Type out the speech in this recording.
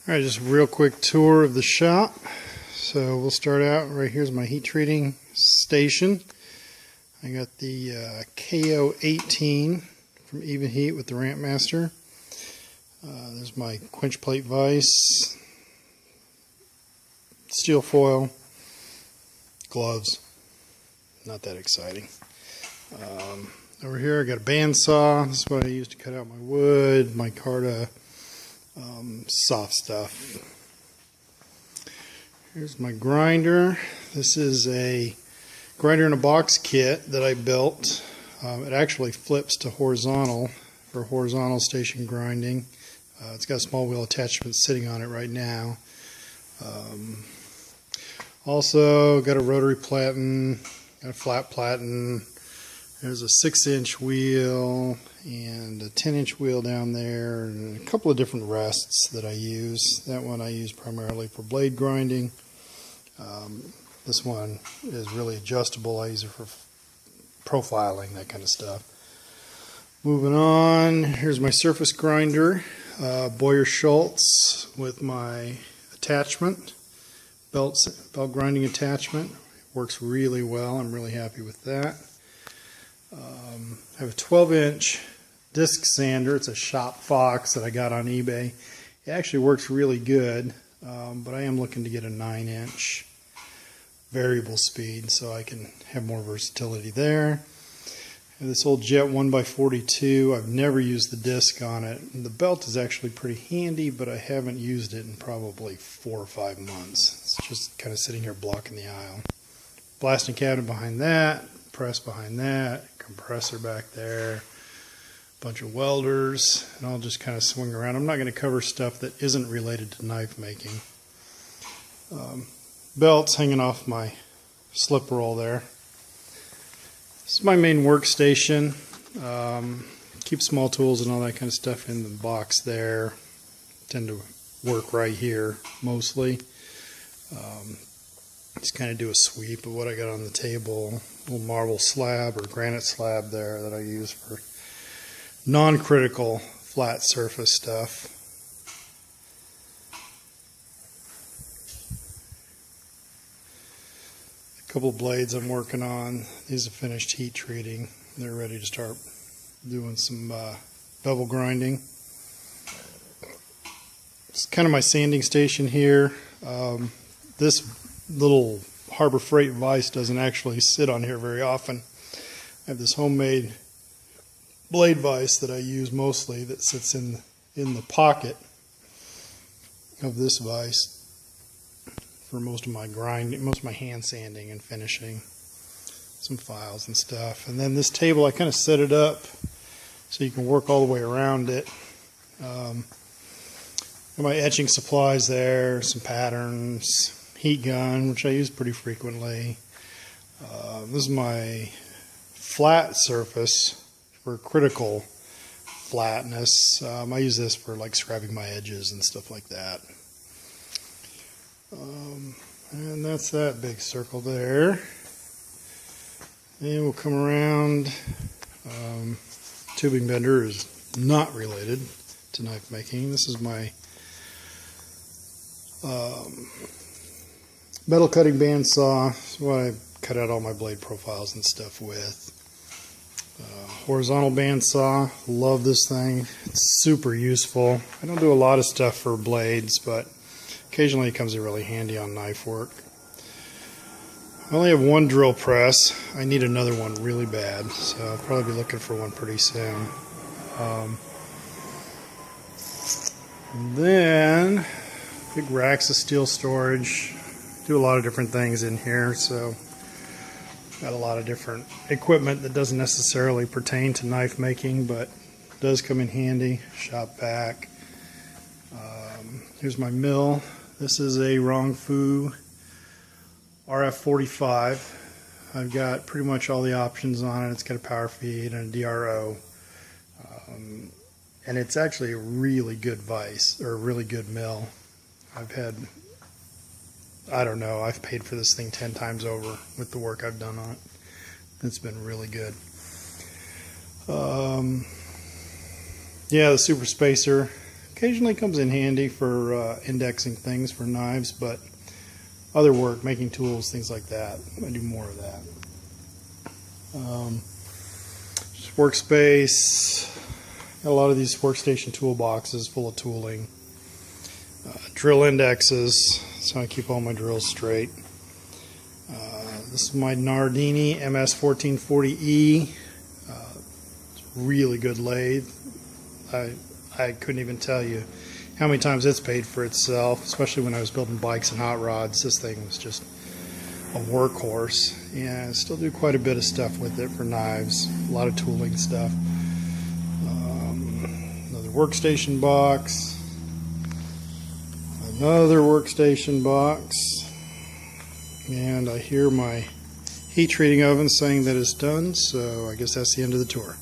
Alright, just a real quick tour of the shop. So we'll start out, right here's my heat treating station. I got the KO18 from Even Heat with the Ramp Master. There's my quench plate vise, steel foil, gloves. Not that exciting. Over here I got a bandsaw. This is what I use to cut out my wood, my Carta soft stuff. Here's my grinder. This is a grinder in a box kit that I built. It actually flips to horizontal for horizontal station grinding. It's got a small wheel attachment sitting on it right now. Also got a rotary platen, got a flat platen. There's a 6-inch wheel and a 10-inch wheel down there, and a couple of different rests that I use. That one I use primarily for blade grinding. This one is really adjustable. I use it for profiling, that kind of stuff. Moving on, here's my surface grinder, Boyer Schultz with my attachment, belt grinding attachment. Works really well. I'm really happy with that. I have a 12-inch disc sander. It's a Shop Fox that I got on eBay. It actually works really good, but I am looking to get a 9-inch variable speed so I can have more versatility there. And this old Jet 1x42, I've never used the disc on it. And the belt is actually pretty handy, but I haven't used it in probably 4 or 5 months. It's just kind of sitting here blocking the aisle. Blasting cabinet behind that, press behind that, compressor back there, bunch of welders, and I'll just kind of swing around. I'm not going to cover stuff that isn't related to knife making. Belts hanging off my slip roll there. This is my main workstation. Keep small tools and all that kind of stuff in the box there. Tend to work right here mostly. Just kind of do a sweep of what I got on the table. A little marble slab or granite slab there that I use for non-critical flat surface stuff. A couple of blades I'm working on. These are finished heat treating. They're ready to start doing some bevel grinding. It's kind of my sanding station here. This little Harbor Freight vise doesn't actually sit on here very often. I have this homemade blade vise that I use mostly that sits in the pocket of this vise for most of my grinding, most of my hand sanding and finishing, some files and stuff. And then this table, I kind of set it up so you can work all the way around it. Got my etching supplies there, some patterns, heat gun, which I use pretty frequently. This is my flat surface for critical flatness. I use this for like scrubbing my edges and stuff like that. And that's that big circle there. And we'll come around. Tubing bender is not related to knife making. This is my metal cutting bandsaw. It's what I cut out all my blade profiles and stuff with. Horizontal bandsaw. Love this thing. It's super useful. I don't do a lot of stuff for blades, but occasionally it comes in really handy on knife work. I only have one drill press. I need another one really bad, so I'll probably be looking for one pretty soon. And then big racks of steel storage. Do a lot of different things in here, so got a lot of different equipment that doesn't necessarily pertain to knife making, but does come in handy. Shop vac. Here's my mill. This is a Rongfu RF45. I've got pretty much all the options on it. It's got a power feed and a DRO, and it's actually a really good vise, or a really good mill. I've had, I don't know, I've paid for this thing 10 times over with the work I've done on it. It's been really good. Yeah, the Super Spacer Occasionally comes in handy for indexing things for knives, but other work, making tools, things like that, I do more of that. Just workspace. Got a lot of these workstation toolboxes full of tooling. Drill indexes, so I keep all my drills straight. This is my Nardini MS1440E. It's a really good lathe. I couldn't even tell you how many times it's paid for itself, especially when I was building bikes and hot rods. This thing was just a workhorse. Yeah, I still do quite a bit of stuff with it for knives, a lot of tooling stuff. Another workstation box. Another workstation box, and I hear my heat treating oven saying that it's done, so I guess that's the end of the tour.